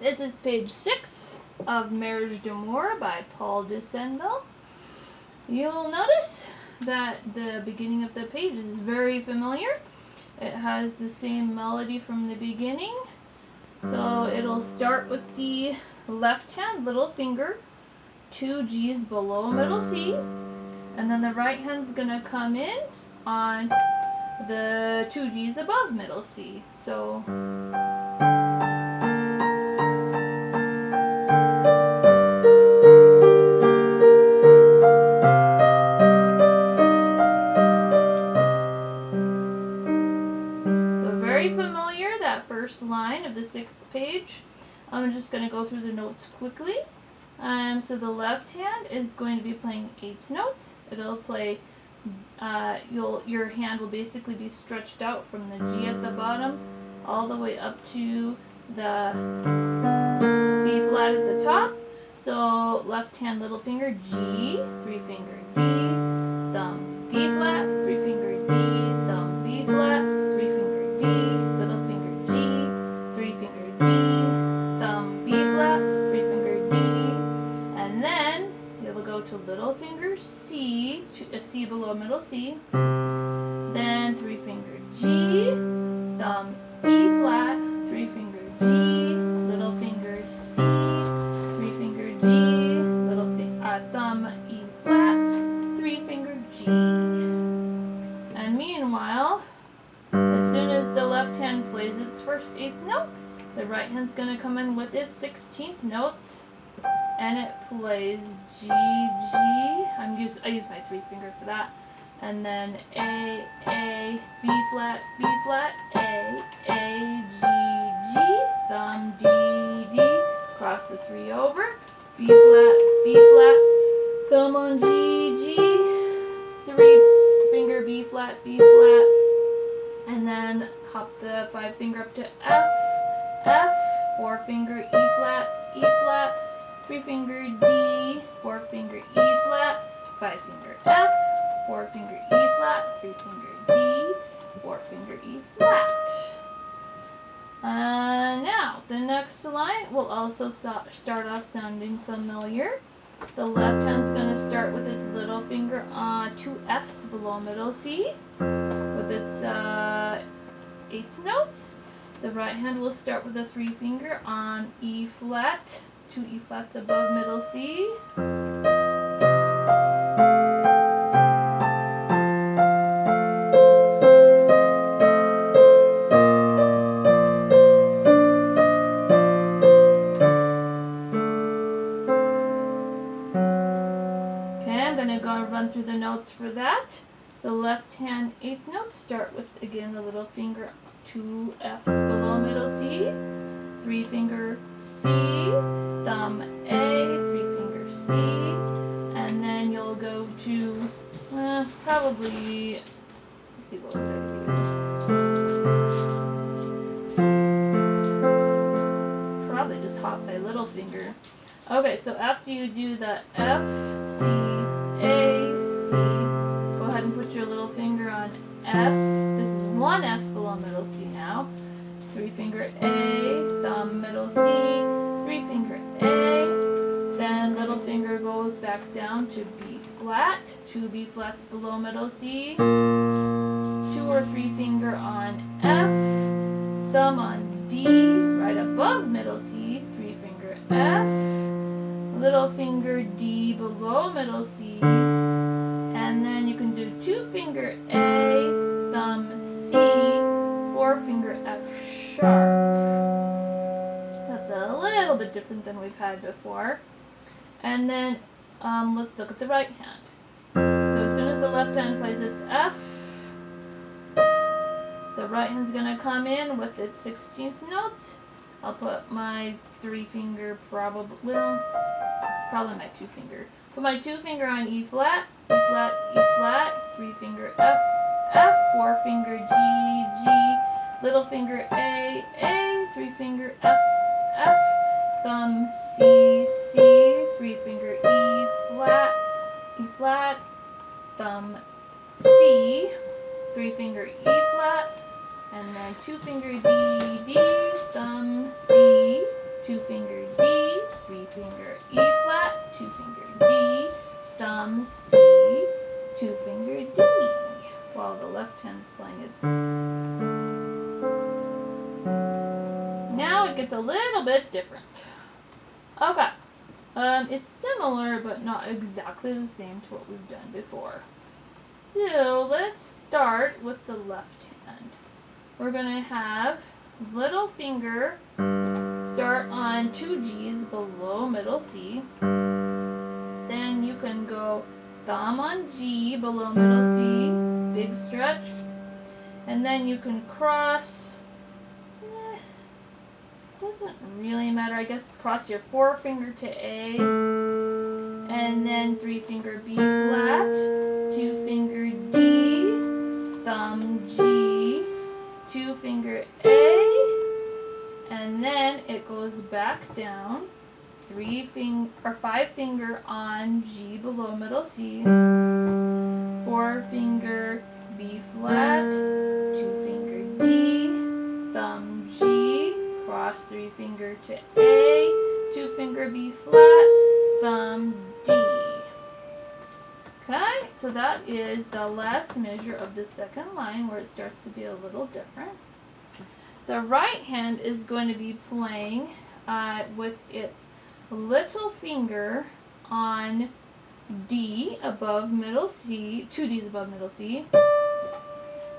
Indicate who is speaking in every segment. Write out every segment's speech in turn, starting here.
Speaker 1: This is page 6 of Mariage d'Amour by Paul de Senneville. You'll notice that the beginning of the page is very familiar. It has the same melody from the beginning. So it'll start with the left hand little finger, 2 G's below middle C, and then the right hand's gonna come in on the 2 G's above middle C. So very familiar, that first line of the 6th page. I'm just going to go through the notes quickly. So the left hand is going to be playing 8th notes. It'll play, your hand will basically be stretched out from the G at the bottom all the way up to the B flat at the top. So left hand little finger G, 3 finger D, thumb B flat, 3 finger D, thumb B flat, 3 finger D, little finger G, 3 finger D, thumb B flat, 3 finger D, and then you'll go to little finger C, a C below middle C, then 3 finger G, thumb E flat, 3 finger G, little finger C, 3 finger G, thumb E flat, 3 finger G. And meanwhile, as soon as the left hand plays its first 8th note, the right hand's going to come in with its 16th notes, and it plays G, G. I use my 3 finger for that. And then A, B flat, A, G, G, thumb D, D, cross the 3 over, B flat, thumb on G, G, 3 finger B flat, and then hop the 5 finger up to F, 4 finger E flat, 3 finger D, 4 finger E flat, 5 finger F, 4 finger E flat, 3 finger D, 4 finger E flat. Now, the next line will also start off sounding familiar. The left hand's going to start with its little finger on 2 F's below middle C with its 8th notes. The right hand will start with a 3 finger on E flat, 2 E flats above middle C. Through the notes for that. The left hand 8th notes start with, again, the little finger 2 F's below middle C, 3 finger C, thumb A, 3 finger C, and then you'll go to probably, let's see, what would I do? Probably just hop my little finger. Okay, so after you do the F, C, A, C, go ahead and put your little finger on F. This is 1 F below middle C now. 3 finger A, thumb middle C, 3 finger A, then little finger goes back down to B flat, 2 B flats below middle C, 2 or 3 finger on F, thumb on D, right above middle C, 3 finger F, little finger D below middle C, and then you can do 2 finger A, thumb C, 4 finger F sharp. That's a little bit different than we've had before. And then let's look at the right hand. So as soon as the left hand plays its F, the right hand's going to come in with its 16th notes. I'll put my 3 finger, probably my 2 finger. Put my 2 finger on E flat, E flat, E flat, 3 finger F, 4 finger G, G, little finger A, 3 finger F, thumb C, C, 3 finger E flat, thumb C, 3 finger E flat, and then 2 finger D, D, thumb C, 2 finger little bit different. Okay. It's similar, but not exactly the same to what we've done before. So let's start with the left hand. We're going to have little finger start on 2 G's below middle C. Then you can go thumb on G below middle C, big stretch. And then you can cross, doesn't really matter, I guess cross your forefinger to A, and then 3 finger B flat, 2 finger D, thumb G, 2 finger A, and then it goes back down, 5 finger on G below middle C, 4 finger B flat, 2 finger D, thumb G, cross 3 finger to A, 2 finger B flat, thumb D. Okay, so that is the last measure of the second line where it starts to be a little different. The right hand is going to be playing with its little finger on D above middle C, 2 D's above middle C,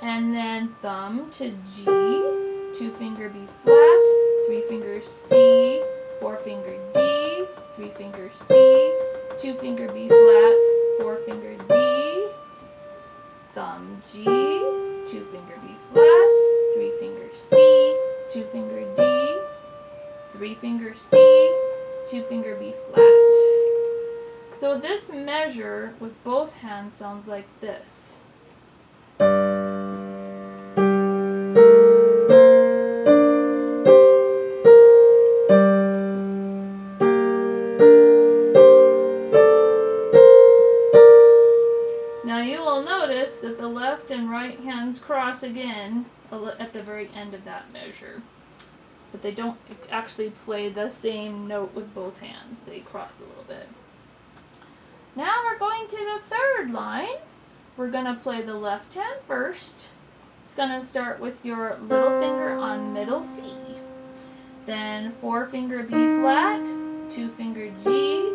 Speaker 1: and then thumb to G, 2 finger B flat, 3 finger C, 4 finger D, 3 finger C, 2 finger B flat, 4 finger D, thumb G, 2 finger B flat, 3 finger C, 2 finger D, 3 finger C, 2 finger B flat. So this measure with both hands sounds like this. Now you will notice that the left and right hands cross again at the very end of that measure. But they don't actually play the same note with both hands. They cross a little bit. Now we're going to the third line. We're going to play the left hand first. It's going to start with your little finger on middle C. Then 4 finger B flat, 2 finger G,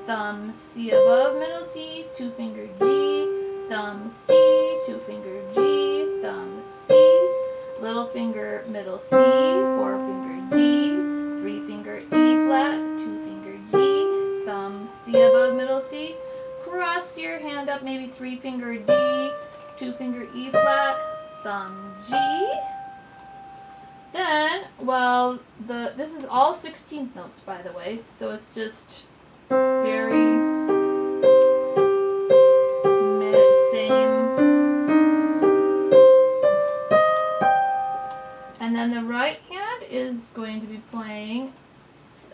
Speaker 1: thumb C above middle C, 2 finger G, thumb C, 2 finger G, thumb C, little finger middle C, 4 finger D, 3 finger E flat, 2 finger G, thumb C above middle C, cross your hand up maybe 3 finger D, 2 finger E flat, thumb G. Then, well, this is all 16th notes, by the way, so it's just very same. And then the right hand is going to be playing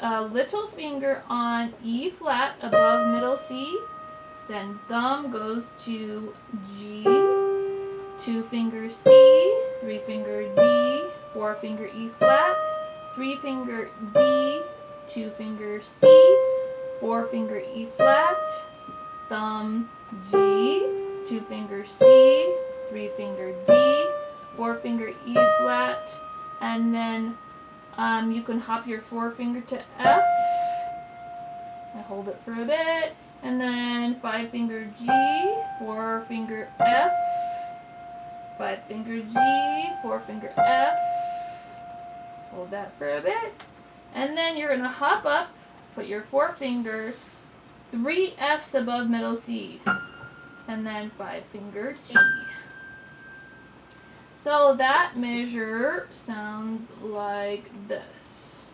Speaker 1: a little finger on E flat above middle C, then thumb goes to G, 2 finger C, 3 finger D, 4 finger E flat, 3 finger D, 2 finger C, 4 finger E flat, thumb G, 2 finger C, 3 finger D, 4 finger E flat, and then you can hop your 4 finger to F. I hold it for a bit, and then 5 finger G, 4 finger F, 5 finger G, 4 finger F. Hold that for a bit, and then you're gonna hop up, put your 4 finger 3 F's above middle C, and then 5 finger G. So that measure sounds like this.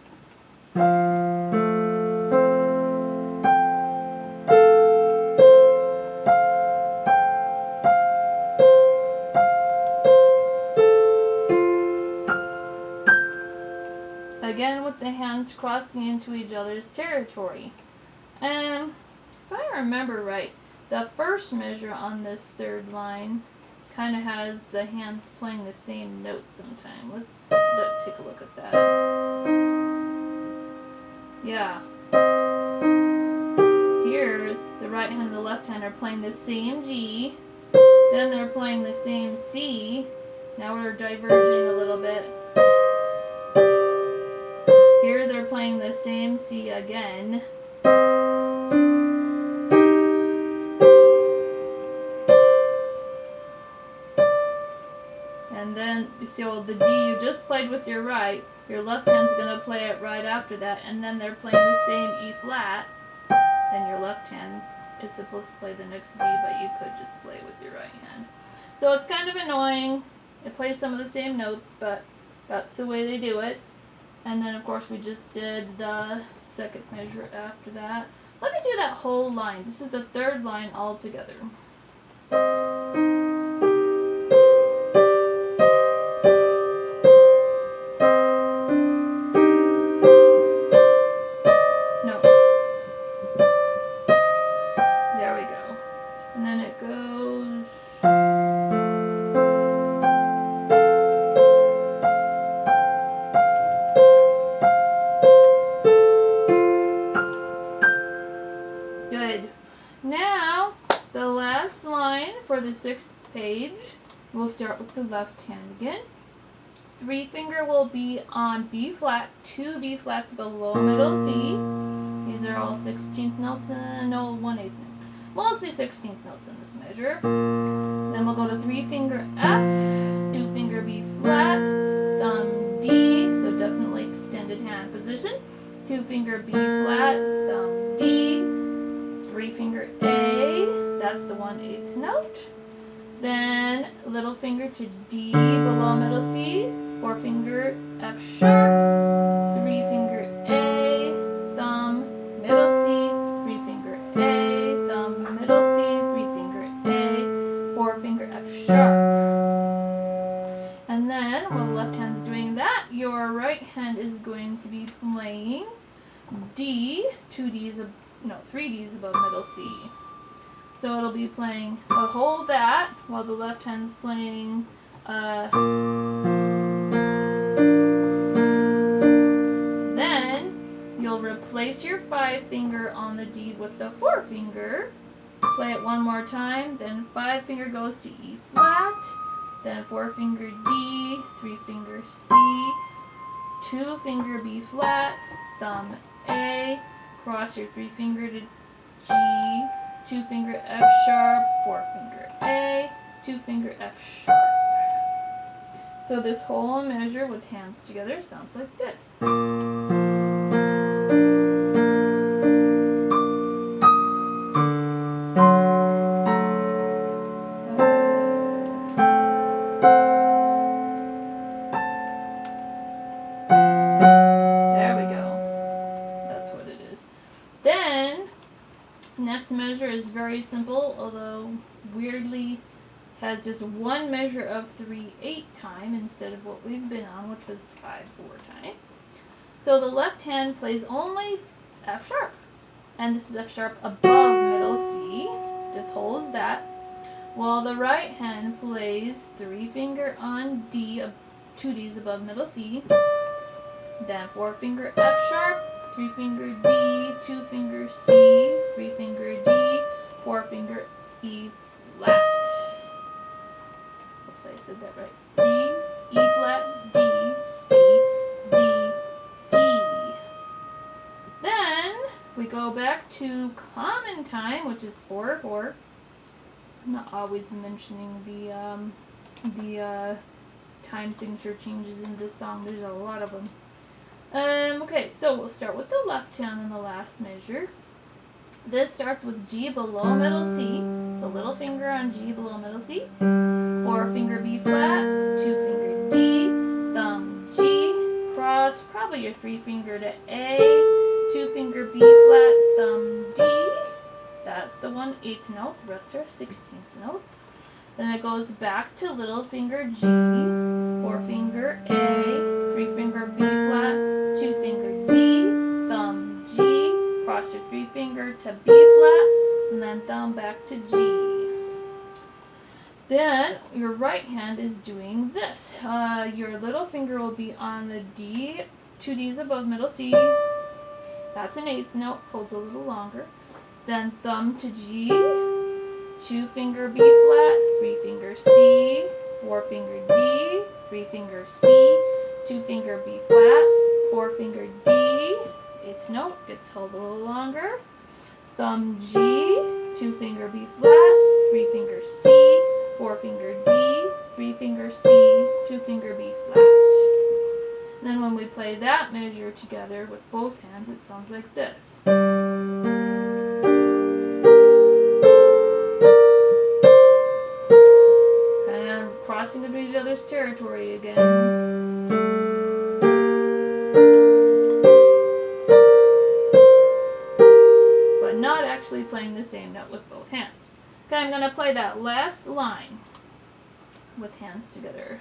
Speaker 1: Again with the hands crossing into each other's territory. And if I remember right, the first measure on this third line kind of has the hands playing the same note sometime. Let's take a look at that. Yeah. Here, the right hand and the left hand are playing the same G. Then they're playing the same C. Now we're diverging a little bit. Here's measure, they're playing the same C again. And then, so the D you just played with your right, your left hand's going to play it right after that, and then they're playing the same E flat, then your left hand is supposed to play the next D, but you could just play with your right hand. So it's kind of annoying. It plays some of the same notes, but that's the way they do it. And then of course we just did the second measure after that. Let me do that whole line. This is the third line all together. No. There we go. And then it goes. Good. Now, the last line for the 6th page, we'll start with the left hand again. 3 finger will be on B flat, 2 B flats below middle C. These are all 16th notes, no 1/8. Mostly 16th notes in this measure. Then we'll go to 3 finger F, 2 finger B flat, thumb D, so definitely extended hand position. 2 finger B flat, thumb D, 3 finger A, that's the 1/8 note. Then little finger to D below middle C, 4 finger F sharp, 3 finger A, thumb, middle C, 3 finger A, thumb, middle C, 3 finger A, 4 finger F sharp. And then while the left hand's doing that, your right hand is going to be playing D, 3 D's above middle C. So it'll be playing, hold that while the left hand's playing then you'll replace your 5 finger on the D with the 4 finger. Play it one more time, then 5 finger goes to E flat, then 4 finger D, 3 finger C, 2 finger B flat, thumb A, cross your 3 finger to G, 2 finger F sharp, 4 finger A, 2 finger F sharp. So this whole measure with hands together sounds like this. There we go. That's what it is. Then, next measure is very simple, although weirdly has just one measure of 3/8 time instead of what we've been on, which was 5/4 time. So the left hand plays only F sharp, and this is F sharp above middle C, just holds that, while the right hand plays 3 finger on D, 2 D's above middle C, then 4 finger F sharp, 3 finger D, 2 finger C, 3 finger D, 4 finger E flat. Oops, I said that right. D, E flat, D, C, D, E. Then we go back to common time, which is 4/4. I'm not always mentioning the time signature changes in this song. There's a lot of them. Okay, so we'll start with the left hand in the last measure. This starts with G below middle C, so little finger on G below middle C, 4 finger B flat, 2 finger D, thumb G, cross, probably your 3 finger to A, 2 finger B flat, thumb D, that's the 1/8 note, the rest are 16th notes. Then it goes back to little finger G, 4 finger A, 3 finger B flat, 2 finger D, thumb G, cross your 3 finger to B flat, and then thumb back to G. Then your right hand is doing this. Your little finger will be on the D, 2 D's above middle C. That's an 8th note, holds a little longer. Then thumb to G, 2 finger B flat, 3 finger C, 4 finger D, 3 finger C, 2 finger B flat, 4 finger D, note gets held a little longer. Thumb G, 2-finger B flat, 3-finger C, 4-finger D, 3-finger C, 2-finger B flat. And then when we play that measure together with both hands, it sounds like this. Kind of crossing into each other's territory again. But not actually playing the same note with both hands. Okay, I'm going to play that last line with hands together.